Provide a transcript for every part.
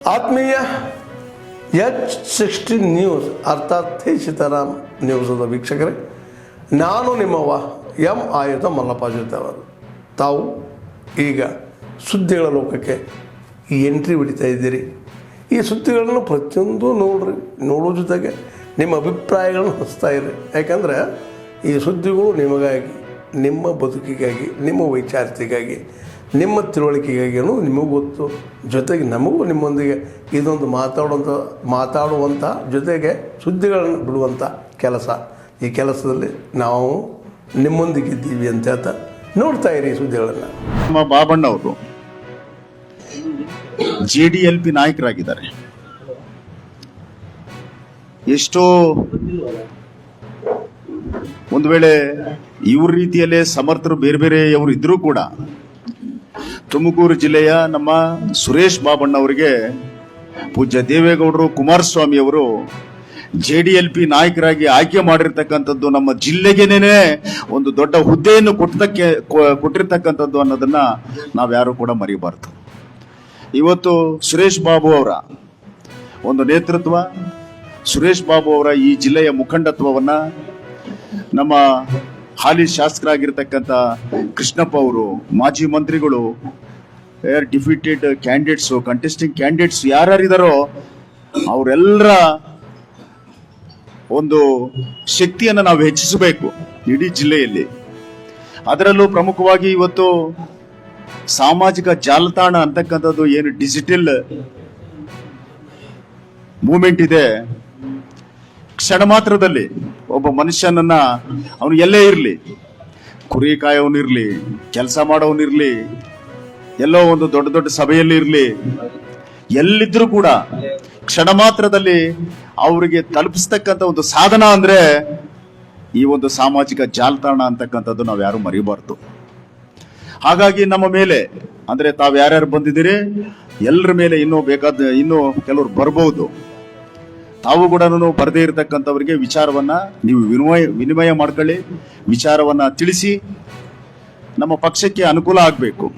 ಆತ್ಮೀಯ H16 news ಅರ್ಥಾತ್ ಥೇ ಸೀತಾರಾಮ್ ನ್ಯೂಸದ ವೀಕ್ಷಕರೇ, ನಾನು ನಿಮ್ಮವ ಎಂ ಆಯುಧ ಮಲ್ಲಪ್ಪ ಜೊತೆ ಅವರು. ತಾವು ಈಗ ಸುದ್ದಿಗಳ ಲೋಕಕ್ಕೆ ಎಂಟ್ರಿ ಹೊಡಿತಾ ಇದ್ದೀರಿ. ಈ ಸುದ್ದಿಗಳನ್ನು ಪ್ರತಿಯೊಂದು ನೋಡೋ ಜೊತೆಗೆ ನಿಮ್ಮ ಅಭಿಪ್ರಾಯಗಳನ್ನು ಹಂಚ್ತಾ ಇರಿ. ಯಾಕಂದರೆ ಈ ಸುದ್ದಿಗಳು ನಿಮಗಾಗಿ, ನಿಮ್ಮ ಬದುಕಿಗಾಗಿ, ನಿಮ್ಮ ವೈಚಾರಿಕೆಗಾಗಿ, ನಿಮ್ಮ ತಿಳುವಳಿಕೆಗಾಗಿಯೂ ನಿಮಗೂ ಗೊತ್ತು. ಜೊತೆಗೆ ನಮಗೂ ನಿಮ್ಮೊಂದಿಗೆ ಇದೊಂದು ಮಾತಾಡುವಂಥ ಜೊತೆಗೆ ಸುದ್ದಿಗಳನ್ನು ಬಿಡುವಂಥ ಕೆಲಸ. ಈ ಕೆಲಸದಲ್ಲಿ ನಾವು ನಿಮ್ಮೊಂದಿಗಿದ್ದೀವಿ ಅಂತ ಹೇಳ್ತಾ ನೋಡ್ತಾ ಇರಿ ಸುದ್ದಿಗಳನ್ನು. ನಮ್ಮ ಬಾಬಣ್ಣವರು JDLP ನಾಯಕರಾಗಿದ್ದಾರೆ. ಎಷ್ಟೋ ಒಂದು ವೇಳೆ ಇವ್ರ ರೀತಿಯಲ್ಲೇ ಸಮರ್ಥರು ಬೇರೆ ಬೇರೆಯವರು ಇದ್ರೂ ಕೂಡ ತುಮಕೂರು ಜಿಲ್ಲೆಯ ನಮ್ಮ ಸುರೇಶ್ ಬಾಬಣ್ಣವರಿಗೆ ಪೂಜ್ಯ ದೇವೇಗೌಡರು, ಕುಮಾರಸ್ವಾಮಿ ಅವರು JDLP ನಾಯಕರಾಗಿ ಆಯ್ಕೆ ಮಾಡಿರ್ತಕ್ಕಂಥದ್ದು ನಮ್ಮ ಜಿಲ್ಲೆಗೇನೆ ಒಂದು ದೊಡ್ಡ ಹುದ್ದೆಯನ್ನು ಕೊಟ್ಟಿರ್ತಕ್ಕಂಥದ್ದು ಅನ್ನೋದನ್ನ ನಾವ್ಯಾರು ಕೂಡ ಮರಿಬಾರ್ದು. ಇವತ್ತು ಸುರೇಶ್ ಬಾಬು ಅವರ ಒಂದು ನೇತೃತ್ವ, ಸುರೇಶ್ ಬಾಬು ಅವರ ಈ ಜಿಲ್ಲೆಯ ಮುಖಂಡತ್ವವನ್ನ ನಮ್ಮ ಹಾಲಿ ಶಾಸಕರಾಗಿರ್ತಕ್ಕಂಥ ಕೃಷ್ಣಪ್ಪ ಅವರು, ಮಾಜಿ ಮಂತ್ರಿಗಳು, ಡಿಫೀಟೆಡ್ ಕ್ಯಾಂಡಿಡೇಟ್ಸು, ಕಂಟೆಸ್ಟಿಂಗ್ ಕ್ಯಾಂಡಿಡೇಟ್ಸ್ ಯಾರ್ಯಾರಿದಾರೋ ಅವರೆಲ್ಲರ ಒಂದು ಶಕ್ತಿಯನ್ನು ನಾವು ಹೆಚ್ಚಿಸಬೇಕು ಇಡೀ ಜಿಲ್ಲೆಯಲ್ಲಿ. ಅದರಲ್ಲೂ ಪ್ರಮುಖವಾಗಿ ಇವತ್ತು ಸಾಮಾಜಿಕ ಜಾಲತಾಣ ಅಂತಕ್ಕಂಥದ್ದು ಏನು ಡಿಜಿಟಲ್ ಮೂವ್ಮೆಂಟ್ ಇದೆ, ಕ್ಷಣ ಮಾತ್ರದಲ್ಲಿ ಒಬ್ಬ ಮನುಷ್ಯನನ್ನ ಅವನು ಎಲ್ಲೇ ಇರಲಿ, ಕುರಿ ಕಾಯೋನಿರ್ಲಿ, ಕೆಲಸ ಮಾಡೋನಿರ್ಲಿ, ಎಲ್ಲೋ ಒಂದು ದೊಡ್ಡ ದೊಡ್ಡ ಸಭೆಯಲ್ಲಿ ಇರಲಿ, ಎಲ್ಲಿದ್ರೂ ಕೂಡ ಕ್ಷಣ ಮಾತ್ರದಲ್ಲಿ ಅವರಿಗೆ ತಲುಪಿಸ್ತಕ್ಕಂಥ ಒಂದು ಸಾಧನ ಅಂದ್ರೆ ಈ ಒಂದು ಸಾಮಾಜಿಕ ಜಾಲತಾಣ ಅಂತಕ್ಕಂಥದ್ದು ನಾವು ಯಾರು ಮರಿಬಾರ್ದು. ಹಾಗಾಗಿ ನಮ್ಮ ಮೇಲೆ ಅಂದ್ರೆ ತಾವು ಯಾರ್ಯಾರು ಬಂದಿದ್ದೀರಿ ಎಲ್ಲರ ಮೇಲೆ ಇನ್ನೂ ಕೆಲವರು ಬರ್ಬಹುದು. ತಾವು ಕೂಡ ಬರದೇ ಇರತಕ್ಕಂಥವ್ರಿಗೆ ವಿಚಾರವನ್ನ ನೀವು ವಿನಿಮಯ ಮಾಡ್ಕೊಳ್ಳಿ, ವಿಚಾರವನ್ನ ತಿಳಿಸಿ ನಮ್ಮ ಪಕ್ಷಕ್ಕೆ ಅನುಕೂಲ ಆಗಬೇಕು.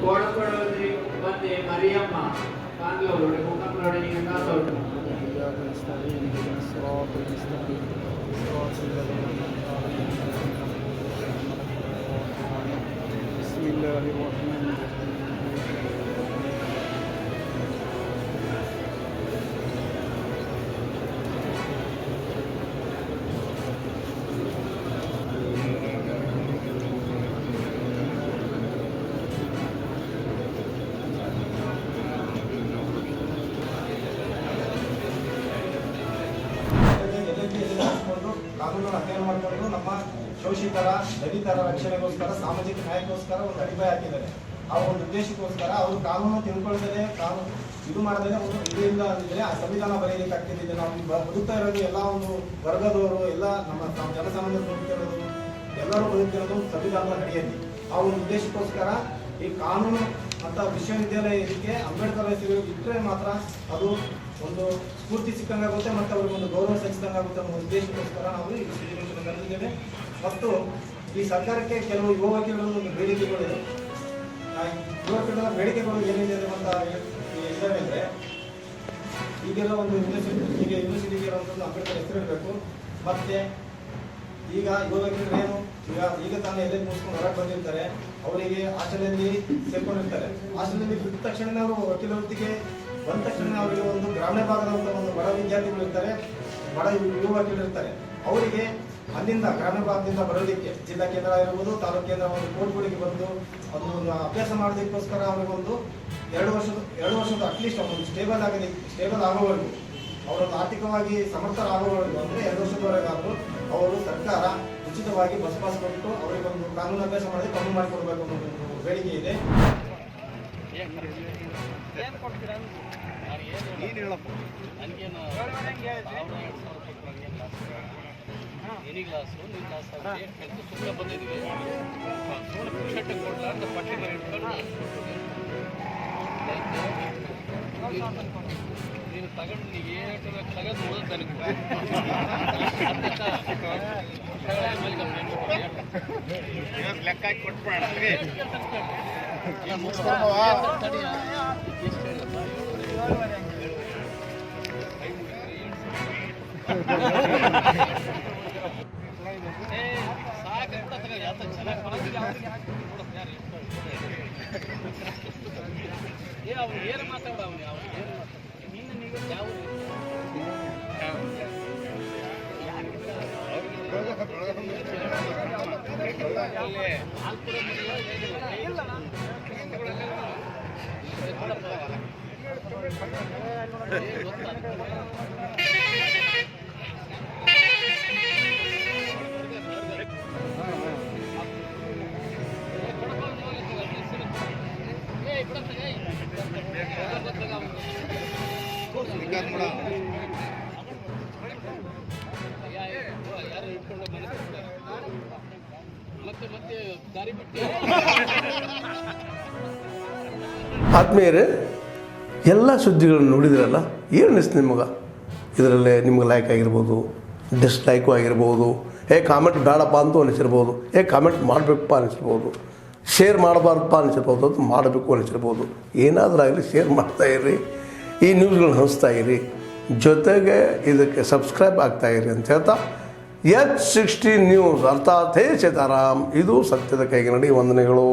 కోడకొడవది ಬಂದೆ మరియమ్మ కాంగ్లోడు ముఖంలోని నిందాతోడు ಕಾನೂನು ಅಧ್ಯಯನ ಮಾಡಿಕೊಂಡು ನಮ್ಮ ಶೋಷಿತರ ದಲಿತರ ರಕ್ಷಣೆಗೋಸ್ಕರ ಸಾಮಾಜಿಕ ನ್ಯಾಯಕ್ಕೋಸ್ಕರ ಒಂದು ಅಡಿಪಾಯ ಹಾಕಿದ್ದಾರೆ. ಆ ಒಂದು ಉದ್ದೇಶಕ್ಕೋಸ್ಕರ ಅವರು ಕಾನೂನು ತಿಳ್ಕೊಳ್ದೇ ಕಾನೂನು ಇದು ಮಾಡದೇ ಒಂದು ಇದರಿಂದ ಅಂದಿದ್ರೆ ಆ ಸಂವಿಧಾನ ಬರೆಯಲಿಕ್ಕೆ ಆಗ್ತಿದ್ದಿದೆ. ನಾವು ಬದುಕ್ತಾ ಇರೋದು ಎಲ್ಲ ಒಂದು ವರ್ಗದವರು ಎಲ್ಲ ನಮ್ಮ ಜನಸಾಮಾನ್ಯರು ಬದುಕ್ತಿರೋದು ಎಲ್ಲರೂ ಬದುಕ್ತಿರೋದು ಸಂವಿಧಾನದ ಅಡಿಯಲ್ಲಿ. ಆ ಒಂದು ಉದ್ದೇಶಕ್ಕೋಸ್ಕರ ಈ ಕಾನೂನು ಅಂತ ವಿಶ್ವವಿದ್ಯಾಲಯ ಇದಕ್ಕೆ ಅಂಬೇಡ್ಕರ್ ಹೆಸರು ಇಟ್ಟರೆ ಮಾತ್ರ ಅದು ಒಂದು ಸ್ಫೂರ್ತಿ ಸಿಕ್ಕಂಗಾಗುತ್ತೆ ಮತ್ತು ಅವ್ರಿಗೆ ಒಂದು ಗೌರವ ಸಲ್ಲಿಸಿದಂಗಾಗುತ್ತೆ ಅನ್ನೋ ಉದ್ದೇಶಕ್ಕೋಸ್ಕರ ನಾವು ಈ ಸುದ್ದಿಗೋಷ್ಠಿಯನ್ನು ಕರೆದಿದ್ದೇವೆ. ಮತ್ತು ಈ ಸರ್ಕಾರಕ್ಕೆ ಕೆಲವು ಯುವ ವಕೀಲರ ಒಂದು ಬೇಡಿಕೆಗಳಿದೆ. ಯುವ ವಕೀಲರ ಬೇಡಿಕೆಗಳು ಏನಿದೆ ಅಂತ ಇದ್ದಾವೆ ಅಂದರೆ, ಈಗೆಲ್ಲ ಒಂದು ಯೂನಿವರ್ಸಿಟಿಗೆ ಇರುವಂಥದ್ದು ಅಂಬೇಡ್ಕರ್ ಹೆಸರು ಇರಬೇಕು. ಮತ್ತು ಈಗ ಯುವ ವಕೀಲರು ಏನು ಈಗ ತಾನೇ ಎಲ್ಲೇ ಮುಗಿಸ್ಕೊಂಡು ಹೊರಗೆ ಬಂದಿರ್ತಾರೆ, ಅವರಿಗೆ ಹಾಸ್ಟೆಲಲ್ಲಿ ಸೇರ್ಕೊಂಡಿರ್ತಾರೆ. ಹಾಸ್ಟೆಲಲ್ಲಿ ಬಿಟ್ಟ ತಕ್ಷಣ ಅವರು ವಕೀಲ ವೃತ್ತಿಗೆ ಬಂದ ತಕ್ಷಣ ಅವರಿಗೆ ಒಂದು ಗ್ರಾಮೀಣ ಭಾಗದಂಥ ಒಂದು ಬಡ ವಿದ್ಯಾರ್ಥಿಗಳು ಇರ್ತಾರೆ, ಬಡ ಯುವ ವಕೀಲರು ಇರ್ತಾರೆ. ಅವರಿಗೆ ಅಲ್ಲಿಂದ ಗ್ರಾಮೀಣ ಭಾಗದಿಂದ ಬರೋದಕ್ಕೆ ಜಿಲ್ಲಾ ಕೇಂದ್ರ ಇರ್ಬೋದು, ತಾಲೂಕು ಕೇಂದ್ರ ಒಂದು ಕೋರ್ಟ್ಗಳಿಗೆ ಬಂದು ಒಂದು ಅಭ್ಯಾಸ ಮಾಡೋದಕ್ಕೋಸ್ಕರ ಅವರಿಗೊಂದು 2 ವರ್ಷದ ಅಟ್ಲೀಸ್ಟ್ ಒಂದು ಸ್ಟೇಬಲ್ ಆಗೋವರೆಗೂ ಅವರೊಂದು ಆರ್ಥಿಕವಾಗಿ ಸಮರ್ಥರಾಗೋವರೆಗೂ ಅಂದರೆ 2 ವರ್ಷದವರೆಗಾದರೂ ಅವರು ಸರ್ಕಾರ ಉಚಿತವಾಗಿ ಬಸ್ ಪಾಸ್ ಕೊಟ್ಟು ಅವರಿಗೊಂದು ಕಾನೂನು ಅಭ್ಯಾಸ ಮಾಡಿ ಕಾನೂನು ಮಾಡಿಕೊಡ್ಬೇಕು ಅನ್ನೋ ಒಂದು ಬೇಡಿಕೆ ಇದೆ. ಎನಿ ಕ್ಲಾಸು ನಿಮ್ಮ ಕ್ಲಾಸ್ ಕಲಿತು ಸುಮ್ಮನೆ ಬಂದಿದ್ದೀವಿ ಶರ್ಟ್ ಕೊಡಲ ಅಂತ ಪಟ್ಟಿ ಮೇಲೆ ಇಟ್ಕೊಂಡು ನೀನು ತಗೊಂಡು ನೀವು ಏನು ತಗೊಂಡು ನೋಡೋದು ನನಗೆ ಲೆಕ್ಕ ಹಾಕಿ ಕೊಟ್ಬಿಡೋಣ ಅವ್ನು ಏನು ಮಾತಾಡ ಅವನು ನಿನ್ನ ನೀವು ಯಾವ ಯಾರು ಇಟ್ಕೊಂಡು ಮತ್ತೆ ಮತ್ತೆ ದಾರಿ ಬಿಟ್ಟು ಆತ್ಮೀಯರೇ, ಎಲ್ಲ ಸುದ್ದಿಗಳನ್ನು ನೋಡಿದ್ರಲ್ಲ, ಏನು ಅನಿಸ್ತು ನಿಮಗೆ? ಇದರಲ್ಲೇ ನಿಮ್ಗೆ ಲೈಕ್ ಆಗಿರ್ಬೋದು, ಡಿಸ್ಲೈಕು ಆಗಿರ್ಬೋದು, ಕಾಮೆಂಟ್ ಬೇಡಪ್ಪ ಅಂತೂ ಅನಿಸಿರ್ಬೋದು, ಕಾಮೆಂಟ್ ಮಾಡಬೇಕಪ್ಪ ಅನಿಸಿರ್ಬೋದು, ಶೇರ್ ಮಾಡಬಾರ್ದಪ್ಪ ಅನಿಸಿರ್ಬೋದು, ಅದು ಮಾಡಬೇಕು ಅನಿಸಿರ್ಬೋದು. ಏನಾದರೂ ಆಗಲಿ ಶೇರ್ ಮಾಡ್ತಾಯಿರಿ, ಈ ನ್ಯೂಸ್ಗಳನ್ನ ಹಂಚ್ತಾ ಇರಿ, ಜೊತೆಗೆ ಇದಕ್ಕೆ ಸಬ್ಸ್ಕ್ರೈಬ್ ಆಗ್ತಾಯಿರಿ ಅಂತ ಹೇಳ್ತಾ H16 ನ್ಯೂಸ್ ಅರ್ಥಾತ್ ಹೇ ಸೀತಾರಾಮ್, ಇದು ಸತ್ಯದ ಕೈಗೆ ನಡಿ. ವಂದನೆಗಳು.